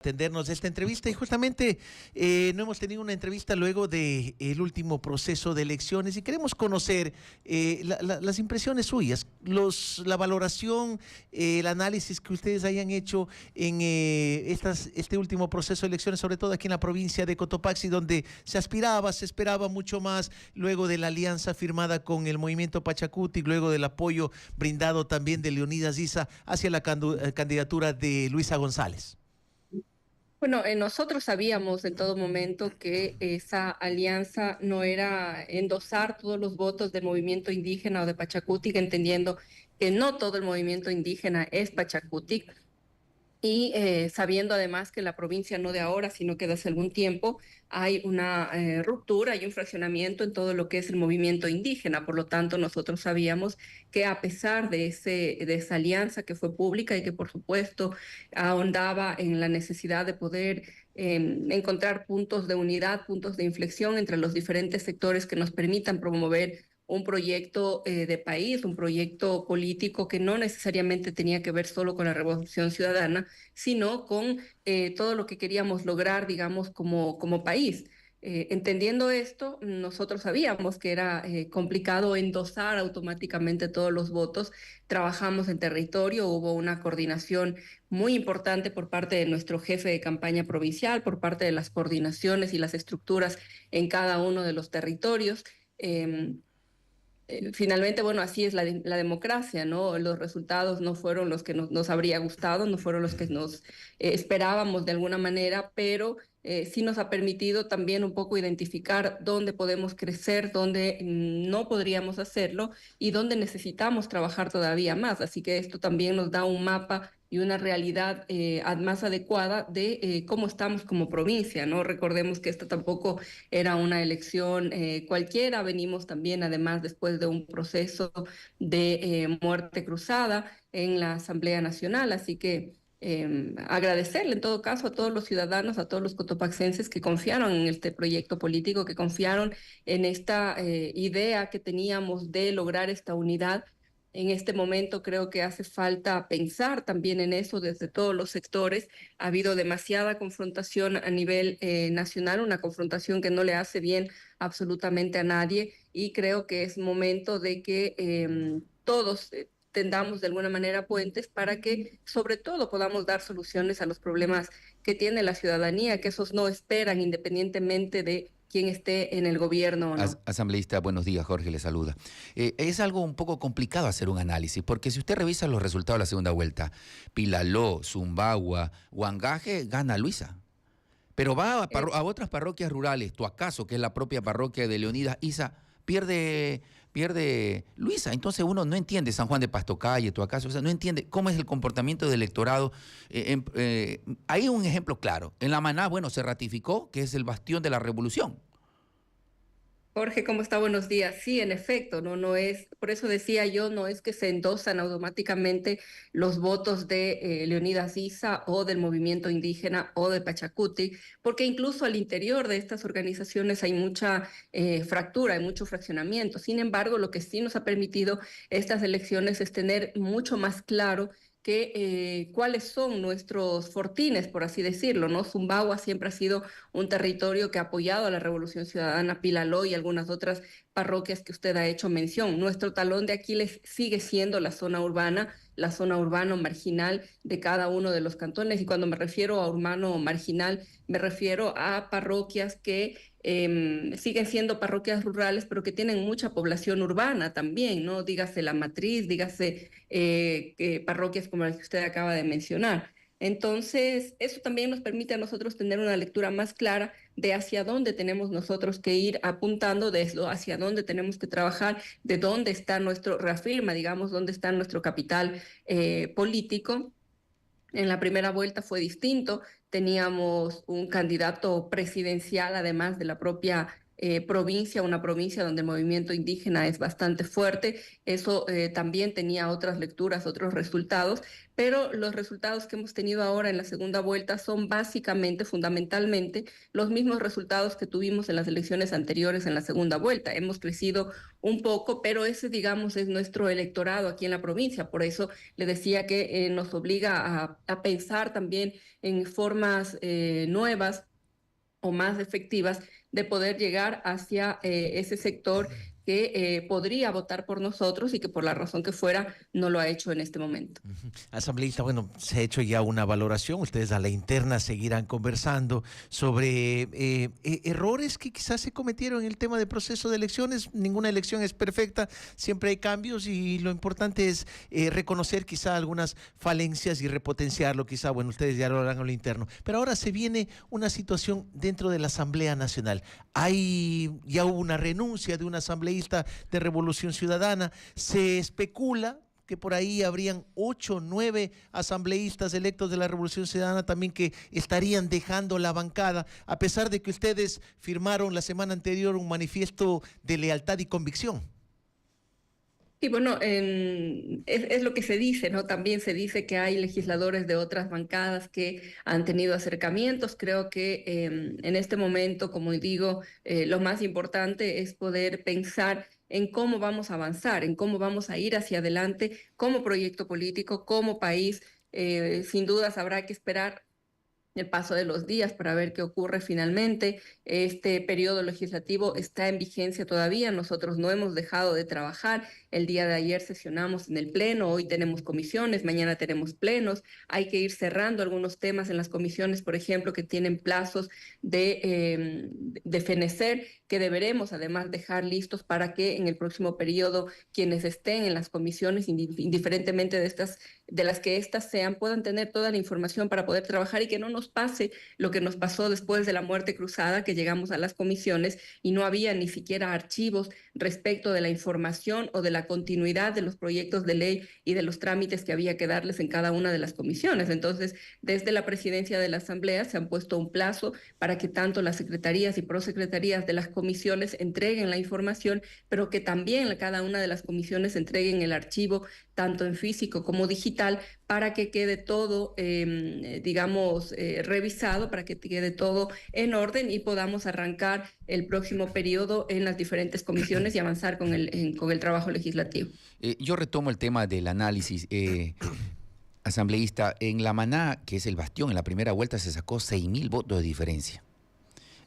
Atendernos esta entrevista y justamente no hemos tenido una entrevista luego del último proceso de elecciones y queremos conocer las impresiones suyas, la valoración, el análisis que ustedes hayan hecho en este último proceso de elecciones, sobre todo aquí en la provincia de Cotopaxi, donde se esperaba mucho más luego de la alianza firmada con el movimiento Pachacuti, luego del apoyo brindado también de Leonidas Issa hacia la candidatura de Luisa González. Bueno, nosotros sabíamos en todo momento que esa alianza no era endosar todos los votos del movimiento indígena o de Pachacutic, entendiendo que no todo el movimiento indígena es Pachacutic, y sabiendo además que la provincia no de ahora, sino que de hace algún tiempo hay una ruptura y un fraccionamiento en todo lo que es el movimiento indígena. Por lo tanto, nosotros sabíamos que a pesar de esa alianza que fue pública y que por supuesto ahondaba en la necesidad de poder encontrar puntos de unidad, puntos de inflexión entre los diferentes sectores que nos permitan promover un proyecto de país, un proyecto político que no necesariamente tenía que ver solo con la Revolución Ciudadana, sino con todo lo que queríamos lograr, digamos, como país. Entendiendo esto, nosotros sabíamos que era complicado endosar automáticamente todos los votos. Trabajamos en territorio, hubo una coordinación muy importante por parte de nuestro jefe de campaña provincial, por parte de las coordinaciones y las estructuras en cada uno de los territorios. Finalmente, bueno, así es la democracia, ¿no? Los resultados no fueron los que nos habría gustado, no fueron los que nos esperábamos de alguna manera, pero sí nos ha permitido también un poco identificar dónde podemos crecer, dónde no podríamos hacerlo y dónde necesitamos trabajar todavía más. Así que esto también nos da un mapa y una realidad más adecuada de cómo estamos como provincia, ¿no? Recordemos que esta tampoco era una elección cualquiera, venimos también además después de un proceso de muerte cruzada en la Asamblea Nacional, así que agradecerle en todo caso a todos los ciudadanos, a todos los cotopaxenses que confiaron en este proyecto político, que confiaron en esta idea que teníamos de lograr esta unidad. En este momento creo que hace falta pensar también en eso desde todos los sectores. Ha habido demasiada confrontación a nivel nacional, una confrontación que no le hace bien absolutamente a nadie y creo que es momento de que todos tendamos de alguna manera puentes para que sobre todo podamos dar soluciones a los problemas que tiene la ciudadanía, que esos no esperan independientemente de quién esté en el gobierno o no. Asambleísta, buenos días, Jorge le saluda. Es algo un poco complicado hacer un análisis, porque si usted revisa los resultados de la segunda vuelta, Pilaló, Zumbagua, Huangaje, gana Luisa. Pero va a otras parroquias rurales, Tuacaso, que es la propia parroquia de Leonidas Issa, pierde Luisa. Entonces uno no entiende San Juan de Pastocalle, Tuacaso, o sea, no entiende cómo es el comportamiento del electorado. Hay un ejemplo claro. En La Maná, bueno, se ratificó que es el bastión de la revolución. Jorge, ¿cómo está? Buenos días. Sí, en efecto, no es, por eso decía yo, no es que se endosan automáticamente los votos de Leonidas Issa o del movimiento indígena o de Pachacuti, porque incluso al interior de estas organizaciones hay mucha fractura, hay mucho fraccionamiento. Sin embargo, lo que sí nos ha permitido estas elecciones es tener mucho más claro cuáles son nuestros fortines, por así decirlo, ¿no? Zumbagua siempre ha sido un territorio que ha apoyado a la Revolución Ciudadana, Pilaló y algunas otras parroquias que usted ha hecho mención. Nuestro talón de Aquiles sigue siendo la zona urbano marginal de cada uno de los cantones. Y cuando me refiero a urbano marginal, me refiero a parroquias que siguen siendo parroquias rurales, pero que tienen mucha población urbana también, ¿no? Dígase La Matriz, dígase parroquias como las que usted acaba de mencionar. Entonces, eso también nos permite a nosotros tener una lectura más clara de hacia dónde tenemos nosotros que ir apuntando, de eso, hacia dónde tenemos que trabajar, de dónde está reafirma, digamos, dónde está nuestro capital político. En la primera vuelta fue distinto, teníamos un candidato presidencial, además de la propia provincia, una provincia donde el movimiento indígena es bastante fuerte. Eso también tenía otras lecturas, otros resultados, pero los resultados que hemos tenido ahora en la segunda vuelta son básicamente, fundamentalmente, los mismos resultados que tuvimos en las elecciones anteriores en la segunda vuelta. Hemos crecido un poco, pero ese, digamos, es nuestro electorado aquí en la provincia. Por eso le decía que nos obliga a pensar también en formas nuevas o más efectivas de poder llegar hacia ese sector que podría votar por nosotros y que por la razón que fuera no lo ha hecho en este momento. Asambleísta, bueno, se ha hecho ya una valoración, ustedes a la interna seguirán conversando sobre errores que quizás se cometieron en el tema del proceso de elecciones. Ninguna elección es perfecta, siempre hay cambios y lo importante es reconocer quizá algunas falencias y repotenciarlo, quizá, bueno, ustedes ya lo harán a lo interno. Pero ahora se viene una situación dentro de la Asamblea Nacional. Ya hubo una renuncia de un asambleísta de Revolución Ciudadana, se especula que por ahí habrían 8 o 9 asambleístas electos de la Revolución Ciudadana también que estarían dejando la bancada, a pesar de que ustedes firmaron la semana anterior un manifiesto de lealtad y convicción. Y bueno, es lo que se dice, ¿no? También se dice que hay legisladores de otras bancadas que han tenido acercamientos. Creo que en este momento, como digo, lo más importante es poder pensar en cómo vamos a avanzar, en cómo vamos a ir hacia adelante como proyecto político, como país. Sin dudas habrá que esperar el paso de los días para ver qué ocurre finalmente. Este periodo legislativo está en vigencia todavía, nosotros no hemos dejado de trabajar. El día de ayer sesionamos en el pleno, hoy tenemos comisiones, mañana tenemos plenos. Hay que ir cerrando algunos temas en las comisiones, por ejemplo, que tienen plazos de fenecer, que deberemos además dejar listos para que en el próximo periodo quienes estén en las comisiones, indiferentemente de las que éstas sean, puedan tener toda la información para poder trabajar y que no nos pase lo que nos pasó después de la muerte cruzada, que llegamos a las comisiones y no había ni siquiera archivos respecto de la información o de la continuidad de los proyectos de ley y de los trámites que había que darles en cada una de las comisiones. Entonces, desde la presidencia de la Asamblea se han puesto un plazo para que tanto las secretarías y prosecretarías de las comisiones entreguen la información, pero que también cada una de las comisiones entreguen el archivo, tanto en físico como digital, para que quede todo, digamos, revisado, para que quede todo en orden y podamos arrancar el próximo periodo en las diferentes comisiones y avanzar con el trabajo legislativo. Yo retomo el tema del análisis. Asambleísta, en La Maná, que es el bastión, en la primera vuelta se sacó 6.000 votos de diferencia.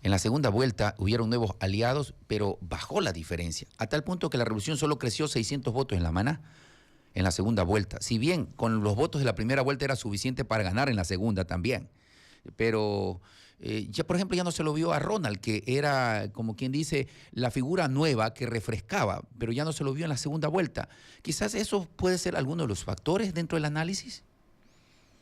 En la segunda vuelta hubieron nuevos aliados, pero bajó la diferencia, a tal punto que la Revolución solo creció 600 votos en La Maná en la segunda vuelta. Si bien con los votos de la primera vuelta era suficiente para ganar en la segunda también. Pero ya, por ejemplo, ya no se lo vio a Ronald, que era, como quien dice, la figura nueva que refrescaba, pero ya no se lo vio en la segunda vuelta. Quizás eso puede ser alguno de los factores dentro del análisis.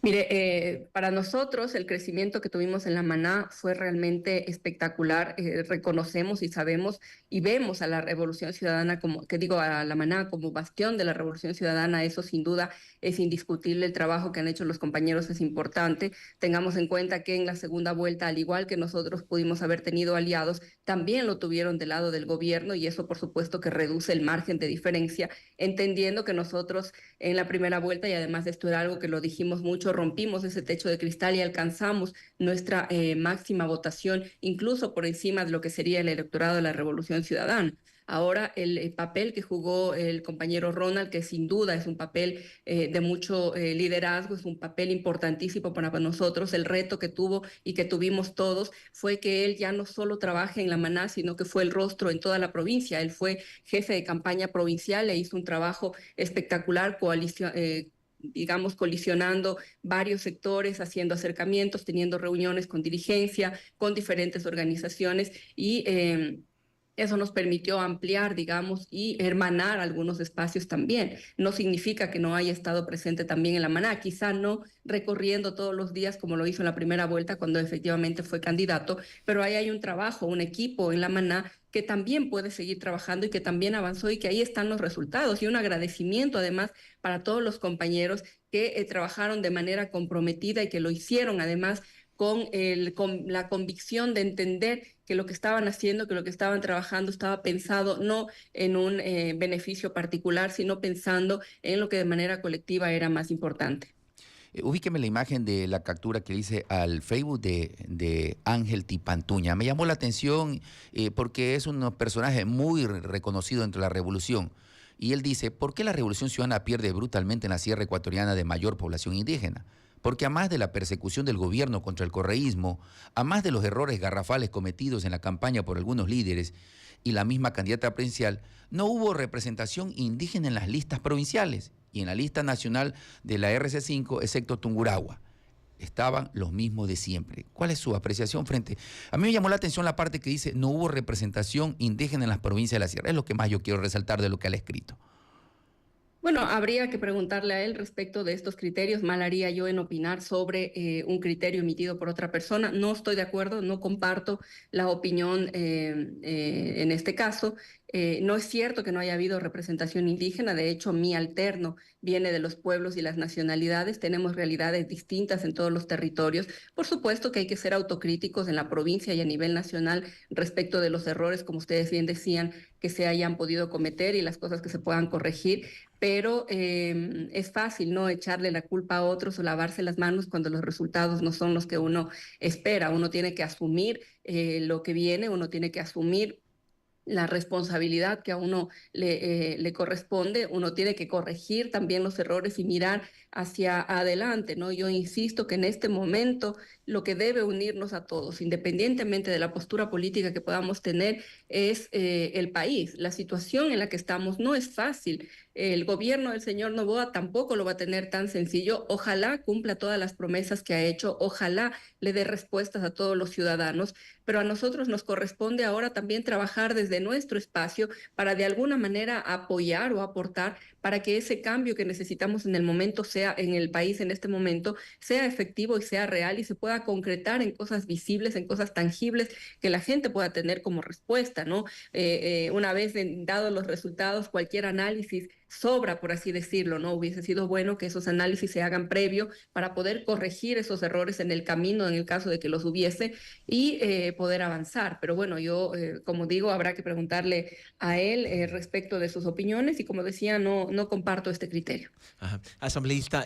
Mire, para nosotros el crecimiento que tuvimos en La Maná fue realmente espectacular. Reconocemos y sabemos y vemos a la Revolución Ciudadana como, que digo, a La Maná como bastión de la Revolución Ciudadana. Eso sin duda es indiscutible. El trabajo que han hecho los compañeros es importante. Tengamos en cuenta que en la segunda vuelta, al igual que nosotros pudimos haber tenido aliados, también lo tuvieron del lado del gobierno y eso por supuesto que reduce el margen de diferencia, entendiendo que nosotros en la primera vuelta, y además esto era algo que lo dijimos mucho, rompimos ese techo de cristal y alcanzamos nuestra máxima votación, incluso por encima de lo que sería el electorado de la Revolución Ciudadana. Ahora el papel que jugó el compañero Ronald, que sin duda es un papel de mucho liderazgo, es un papel importantísimo para nosotros. El reto que tuvo y que tuvimos todos fue que él ya no solo trabaje en La Maná, sino que fue el rostro en toda la provincia. Él fue jefe de campaña provincial e hizo un trabajo espectacular, digamos, colisionando varios sectores, haciendo acercamientos, teniendo reuniones con dirigencia, con diferentes organizaciones y eso nos permitió ampliar, digamos, y hermanar algunos espacios también. No significa que no haya estado presente también en La Maná, quizá no recorriendo todos los días como lo hizo en la primera vuelta cuando efectivamente fue candidato, pero ahí hay un trabajo, un equipo en La Maná que también puede seguir trabajando y que también avanzó y que ahí están los resultados y un agradecimiento además para todos los compañeros que trabajaron de manera comprometida y que lo hicieron además con la convicción de entender que lo que estaban haciendo, que lo que estaban trabajando estaba pensado no en un beneficio particular, sino pensando en lo que de manera colectiva era más importante. Ubíqueme la imagen de la captura que hice al Facebook de Ángel Tipantuña. Me llamó la atención porque es un personaje muy reconocido entre la revolución. Y él dice, ¿por qué la revolución ciudadana pierde brutalmente en la sierra ecuatoriana de mayor población indígena? Porque a más de la persecución del gobierno contra el correísmo, a más de los errores garrafales cometidos en la campaña por algunos líderes y la misma candidata presidencial, no hubo representación indígena en las listas provinciales y en la lista nacional de la RC5, excepto Tungurahua. Estaban los mismos de siempre. ¿Cuál es su apreciación frente? A mí me llamó la atención la parte que dice no hubo representación indígena en las provincias de la sierra. Es lo que más yo quiero resaltar de lo que él ha escrito. Bueno, habría que preguntarle a él respecto de estos criterios. Mal haría yo en opinar sobre un criterio emitido por otra persona. No estoy de acuerdo, no comparto la opinión en este caso. No es cierto que no haya habido representación indígena. De hecho, mi alterno viene de los pueblos y las nacionalidades. Tenemos realidades distintas en todos los territorios. Por supuesto que hay que ser autocríticos en la provincia y a nivel nacional respecto de los errores, como ustedes bien decían, que se hayan podido cometer y las cosas que se puedan corregir. Pero es fácil no echarle la culpa a otros o lavarse las manos cuando los resultados no son los que uno espera. Uno tiene que asumir lo que viene, uno tiene que asumir la responsabilidad que a uno le corresponde, uno tiene que corregir también los errores y mirar hacia adelante, ¿no? Yo insisto que en este momento lo que debe unirnos a todos, independientemente de la postura política que podamos tener, es el país. La situación en la que estamos no es fácil. El gobierno del señor Noboa tampoco lo va a tener tan sencillo. Ojalá cumpla todas las promesas que ha hecho, ojalá le dé respuestas a todos los ciudadanos, pero a nosotros nos corresponde ahora también trabajar desde nuestro espacio para de alguna manera apoyar o aportar para que ese cambio que necesitamos en el momento sea en el país en este momento sea efectivo y sea real y se pueda concretar en cosas visibles, en cosas tangibles que la gente pueda tener como respuesta, ¿no? Una vez dados los resultados, cualquier análisis sobra, por así decirlo, ¿no? Hubiese sido bueno que esos análisis se hagan previo para poder corregir esos errores en el camino, en el caso de que los hubiese, y poder avanzar. Pero bueno, yo, como digo, habrá que preguntarle a él respecto de sus opiniones y como decía, no comparto este criterio. Ajá. Asambleísta,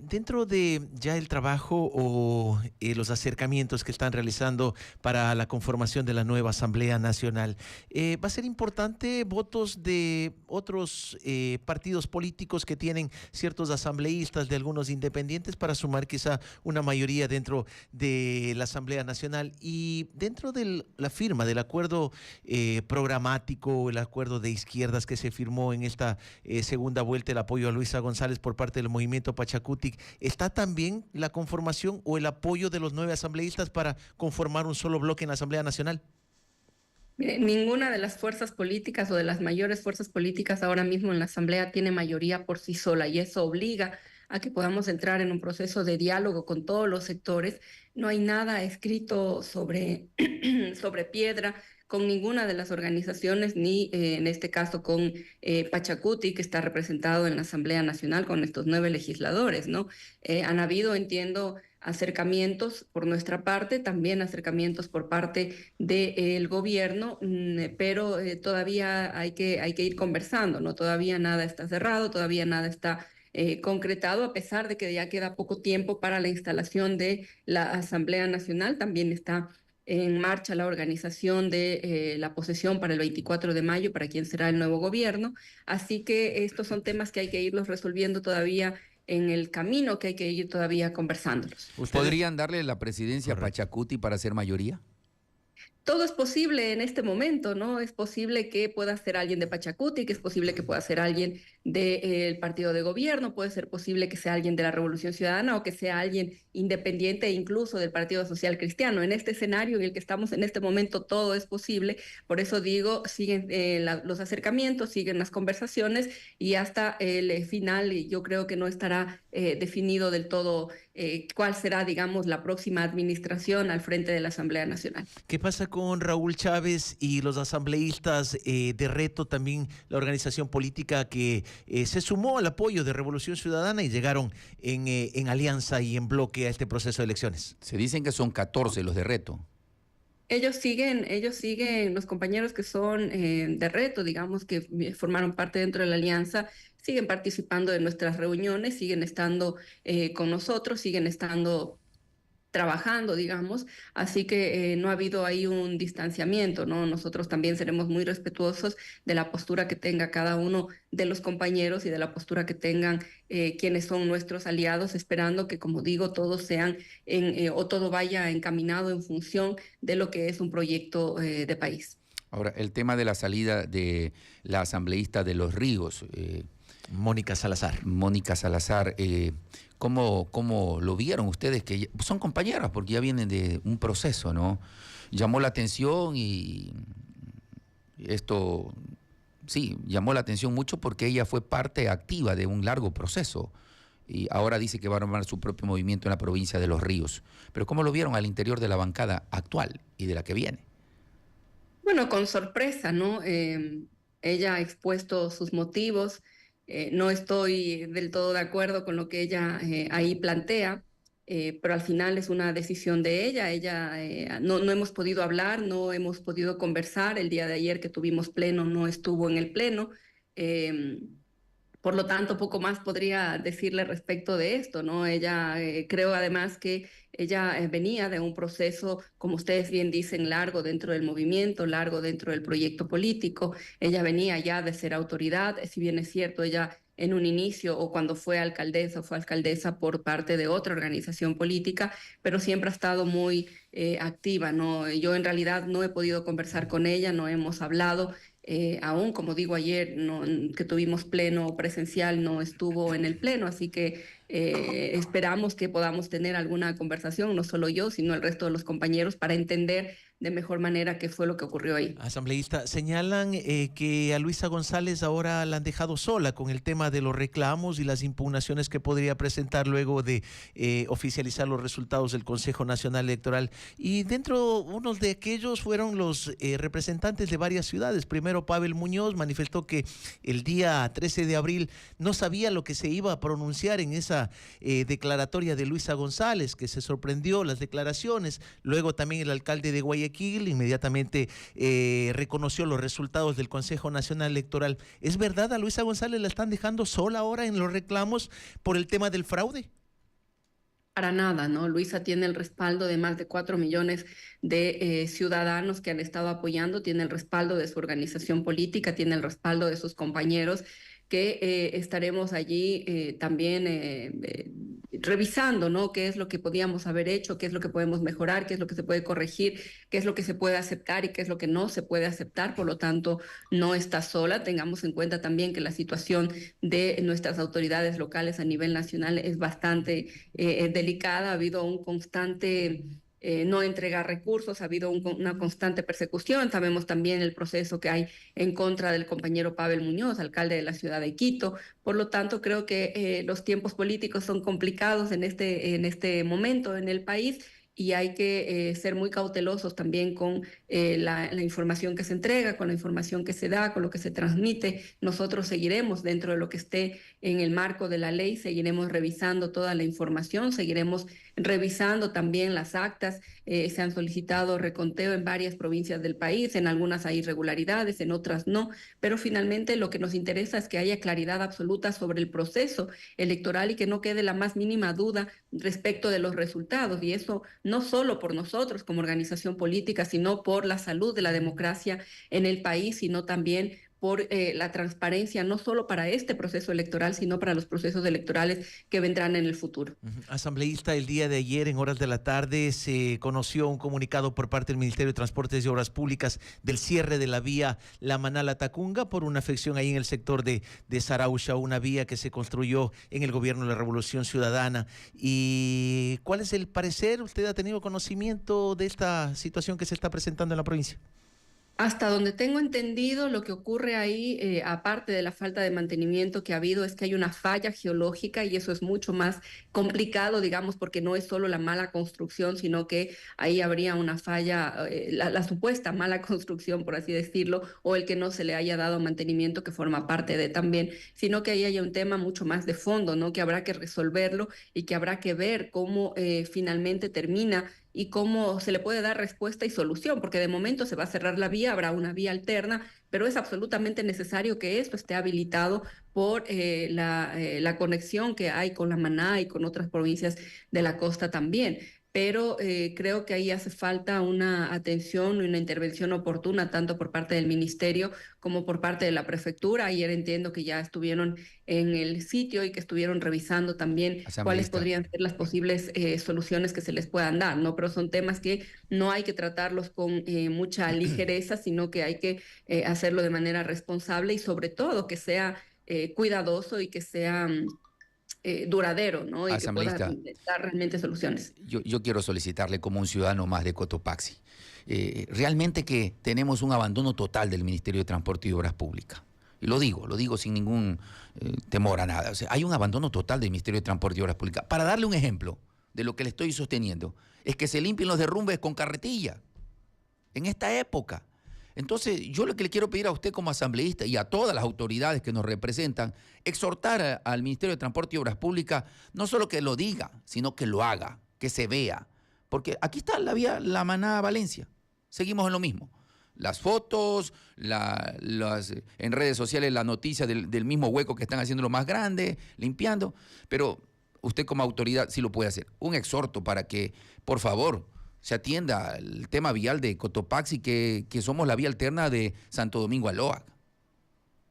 dentro de ya el trabajo o los acercamientos que están realizando para la conformación de la nueva Asamblea Nacional, ¿va a ser importante votos de otros partidos políticos que tienen ciertos asambleístas, de algunos independientes, para sumar quizá una mayoría dentro de la Asamblea Nacional? Y dentro de la firma del acuerdo programático, el acuerdo de izquierdas que se firmó en esta segunda vuelta, el apoyo a Luisa González por parte del movimiento Pachacutic, ¿está también la conformación o el apoyo de los 9 asambleístas para conformar un solo bloque en la Asamblea Nacional? Ninguna de las fuerzas políticas o de las mayores fuerzas políticas ahora mismo en la Asamblea tiene mayoría por sí sola y eso obliga a que podamos entrar en un proceso de diálogo con todos los sectores. No hay nada escrito sobre, sobre piedra con ninguna de las organizaciones, ni en este caso con Pachacuti, que está representado en la Asamblea Nacional con estos 9 legisladores, ¿no? Han habido, entiendo, acercamientos por nuestra parte, también acercamientos por parte del gobierno, pero todavía hay que ir conversando, ¿no? Todavía nada está cerrado, todavía nada está concretado, a pesar de que ya queda poco tiempo para la instalación de la Asamblea Nacional. También está en marcha la organización de la posesión para el 24 de mayo, para quien será el nuevo gobierno. Así que estos son temas que hay que irlos resolviendo todavía en el camino, que hay que ir todavía conversándolos. ¿Podrían darle la presidencia a Pachacuti para ser mayoría? Todo es posible en este momento, ¿no? Es posible que pueda ser alguien de Pachacuti, que es posible que pueda ser alguien del partido de gobierno, puede ser posible que sea alguien de la Revolución Ciudadana o que sea alguien independiente e incluso del Partido Social Cristiano. En este escenario en el que estamos en este momento todo es posible, por eso digo, siguen los acercamientos, siguen las conversaciones y hasta el final yo creo que no estará definido del todo cuál será, digamos, la próxima administración al frente de la Asamblea Nacional. ¿Qué pasa con Raúl Chávez y los asambleístas de Reto, también la organización política que se sumó al apoyo de Revolución Ciudadana y llegaron en alianza y en bloque a este proceso de elecciones. Se dicen que son 14 los de Reto. Ellos siguen, los compañeros que son de Reto, digamos, que formaron parte dentro de la alianza, siguen participando de nuestras reuniones, siguen estando con nosotros, siguen estando trabajando, digamos, así que no ha habido ahí un distanciamiento, ¿no? Nosotros también seremos muy respetuosos de la postura que tenga cada uno de los compañeros y de la postura que tengan quienes son nuestros aliados, esperando que, como digo, todos sean o todo vaya encaminado en función de lo que es un proyecto de país. Ahora, el tema de la salida de la asambleísta de Los Ríos, Mónica Salazar. ¿Cómo lo vieron ustedes? Que son compañeras porque ya vienen de un proceso, ¿no? Llamó la atención y esto, sí, llamó la atención mucho porque ella fue parte activa de un largo proceso y ahora dice que va a armar su propio movimiento en la provincia de Los Ríos. Pero ¿cómo lo vieron al interior de la bancada actual y de la que viene? Bueno, con sorpresa, ¿no? Ella ha expuesto sus motivos. No estoy del todo de acuerdo con lo que ella ahí plantea, pero al final es una decisión de ella. No hemos podido hablar, no hemos podido conversar. El día de ayer que tuvimos pleno no estuvo en el pleno. Por lo tanto, poco más podría decirle respecto de esto, ¿no? Ella, creo además que ella venía de un proceso, como ustedes bien dicen, largo dentro del movimiento, largo dentro del proyecto político. Ella venía ya de ser autoridad, si bien es cierto, ella en un inicio o cuando fue alcaldesa por parte de otra organización política, pero siempre ha estado muy activa, ¿no? Yo en realidad no he podido conversar con ella, no hemos hablado. Aún, como digo, ayer que tuvimos pleno presencial no estuvo en el pleno, así que esperamos que podamos tener alguna conversación, no solo yo, sino el resto de los compañeros, para entender de mejor manera qué fue lo que ocurrió ahí. Asambleísta, señalan que a Luisa González ahora la han dejado sola con el tema de los reclamos y las impugnaciones que podría presentar luego de oficializar los resultados del Consejo Nacional Electoral. Y dentro, unos de aquellos fueron los representantes de varias ciudades. Primero, Pavel Muñoz manifestó que el día 13 de abril no sabía lo que se iba a pronunciar en esa declaratoria de Luisa González, que se sorprendió las declaraciones. Luego también el alcalde de Guayaquil inmediatamente reconoció los resultados del Consejo Nacional Electoral. ¿Es verdad a Luisa González la están dejando sola ahora en los reclamos por el tema del fraude? Para nada, ¿no? Luisa tiene el respaldo de más de 4 millones de ciudadanos que han estado apoyando, tiene el respaldo de su organización política, tiene el respaldo de sus compañeros que estaremos allí también revisando, ¿no? Qué es lo que podíamos haber hecho, qué es lo que podemos mejorar, qué es lo que se puede corregir, qué es lo que se puede aceptar y qué es lo que no se puede aceptar. Por lo tanto, no está sola. Tengamos en cuenta también que la situación de nuestras autoridades locales a nivel nacional es bastante delicada. Ha habido un constante no entregar recursos, ha habido una constante persecución. Sabemos también el proceso que hay en contra del compañero Pavel Muñoz, alcalde de la ciudad de Quito. Por lo tanto, creo que los tiempos políticos son complicados en este momento en el país y hay que ser muy cautelosos también con la información que se entrega, con la información que se da, con lo que se transmite. Nosotros seguiremos dentro de lo que esté en el marco de la ley, seguiremos revisando toda la información, seguiremos revisando también las actas. Se han solicitado reconteo en varias provincias del país, en algunas hay irregularidades, en otras no, pero finalmente lo que nos interesa es que haya claridad absoluta sobre el proceso electoral y que no quede la más mínima duda respecto de los resultados, y eso no solo por nosotros como organización política, sino por la salud de la democracia en el país, sino también por la transparencia, no solo para este proceso electoral, sino para los procesos electorales que vendrán en el futuro. Asambleísta, el día de ayer, en horas de la tarde, se conoció un comunicado por parte del Ministerio de Transportes y Obras Públicas del cierre de la vía La Manala-Tacunga por una afección ahí en el sector de Sarausha, una vía que se construyó en el gobierno de la Revolución Ciudadana. ¿Y cuál es el parecer? ¿Usted ha tenido conocimiento de esta situación que se está presentando en la provincia? Hasta donde tengo entendido, lo que ocurre ahí, aparte de la falta de mantenimiento que ha habido, es que hay una falla geológica y eso es mucho más complicado, digamos, porque no es solo la mala construcción, sino que ahí habría una falla, la supuesta mala construcción, por así decirlo, o el que no se le haya dado mantenimiento que forma parte de también, sino que ahí hay un tema mucho más de fondo, ¿no? Que habrá que resolverlo y que habrá que ver cómo finalmente termina y cómo se le puede dar respuesta y solución, porque de momento se va a cerrar la vía, habrá una vía alterna, pero es absolutamente necesario que esto esté habilitado por la conexión que hay con la Maná y con otras provincias de la costa también. Pero creo que ahí hace falta una atención y una intervención oportuna, tanto por parte del ministerio como por parte de la prefectura. Ayer entiendo que ya estuvieron en el sitio y que estuvieron revisando también cuáles Asambleísta. podrían ser las posibles soluciones que se les puedan dar, ¿no? Pero son temas que no hay que tratarlos con mucha ligereza, sino que hay que hacerlo de manera responsable y sobre todo que sea cuidadoso y que sea duradero, ¿no? Y que pueda Asambleísta, dar realmente soluciones. yo quiero solicitarle como un ciudadano más de Cotopaxi. Realmente que tenemos un abandono total del Ministerio de Transporte y Obras Públicas. Y lo digo sin ningún temor a nada. O sea, hay un abandono total del Ministerio de Transporte y Obras Públicas. Para darle un ejemplo de lo que le estoy sosteniendo, es que se limpien los derrumbes con carretilla en esta época. Entonces, yo lo que le quiero pedir a usted como asambleísta y a todas las autoridades que nos representan, exhortar al Ministerio de Transporte y Obras Públicas, no solo que lo diga, sino que lo haga, que se vea. Porque aquí está la vía La Maná Valencia. Seguimos en lo mismo. Las fotos, en redes sociales la noticia del mismo hueco que están haciendo lo más grande, limpiando. Pero usted como autoridad sí lo puede hacer. Un exhorto para que, por favor, se atienda el tema vial de Cotopaxi, que somos la vía alterna de Santo Domingo a Loa.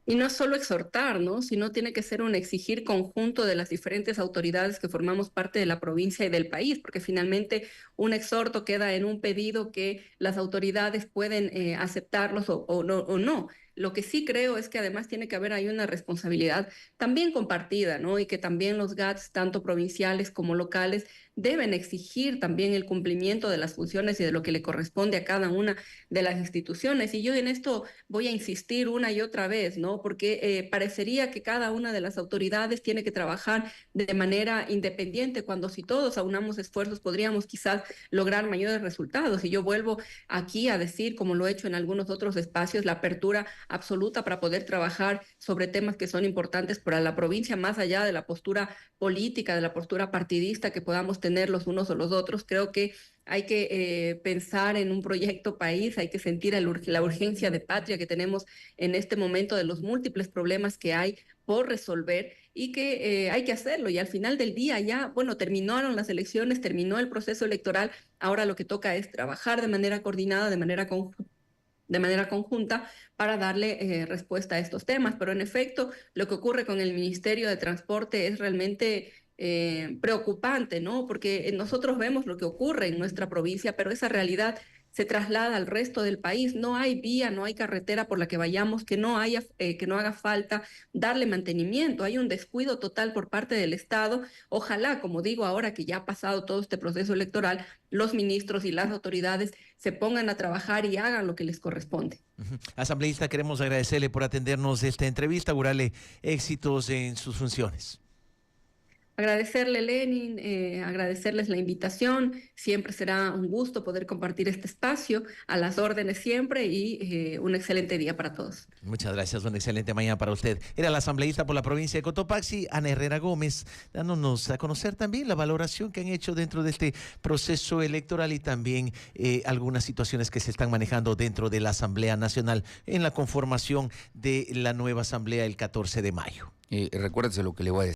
Y no solo exhortar, ¿no? Sino tiene que ser un exigir conjunto de las diferentes autoridades que formamos parte de la provincia y del país, porque finalmente un exhorto queda en un pedido que las autoridades pueden aceptarlos o no. Lo que sí creo es que además tiene que haber ahí una responsabilidad también compartida, ¿no? Y que también los GATS, tanto provinciales como locales, deben exigir también el cumplimiento de las funciones y de lo que le corresponde a cada una de las instituciones. Y yo en esto voy a insistir una y otra vez, ¿no? Porque parecería que cada una de las autoridades tiene que trabajar de manera independiente, cuando si todos aunamos esfuerzos podríamos quizás lograr mayores resultados. Y yo vuelvo aquí a decir, como lo he hecho en algunos otros espacios, la apertura absoluta para poder trabajar sobre temas que son importantes para la provincia, más allá de la postura política, de la postura partidista que podamos tener los unos o los otros. Creo que hay que pensar en un proyecto país, hay que sentir la urgencia de patria que tenemos en este momento de los múltiples problemas que hay por resolver y que hay que hacerlo. Y al final del día ya, bueno, terminaron las elecciones, terminó el proceso electoral, ahora lo que toca es trabajar de manera coordinada, de manera conjunta para darle respuesta a estos temas. Pero en efecto, lo que ocurre con el Ministerio de Transporte es realmente preocupante, ¿no? Porque nosotros vemos lo que ocurre en nuestra provincia, pero esa realidad se traslada al resto del país. No hay vía, no hay carretera por la que vayamos, que no haga falta darle mantenimiento. Hay un descuido total por parte del Estado. Ojalá, como digo, ahora que ya ha pasado todo este proceso electoral, los ministros y las autoridades se pongan a trabajar y hagan lo que les corresponde. Asambleísta, queremos agradecerle por atendernos esta entrevista, augurarle éxitos en sus funciones. Agradecerle, Lenin, agradecerles la invitación. Siempre será un gusto poder compartir este espacio, a las órdenes siempre, y un excelente día para todos. Muchas gracias, una excelente mañana para usted. Era la asambleísta por la provincia de Cotopaxi, Ana Herrera Gómez, dándonos a conocer también la valoración que han hecho dentro de este proceso electoral y también algunas situaciones que se están manejando dentro de la Asamblea Nacional en la conformación de la nueva Asamblea el 14 de mayo. Recuérdese lo que le voy a decir.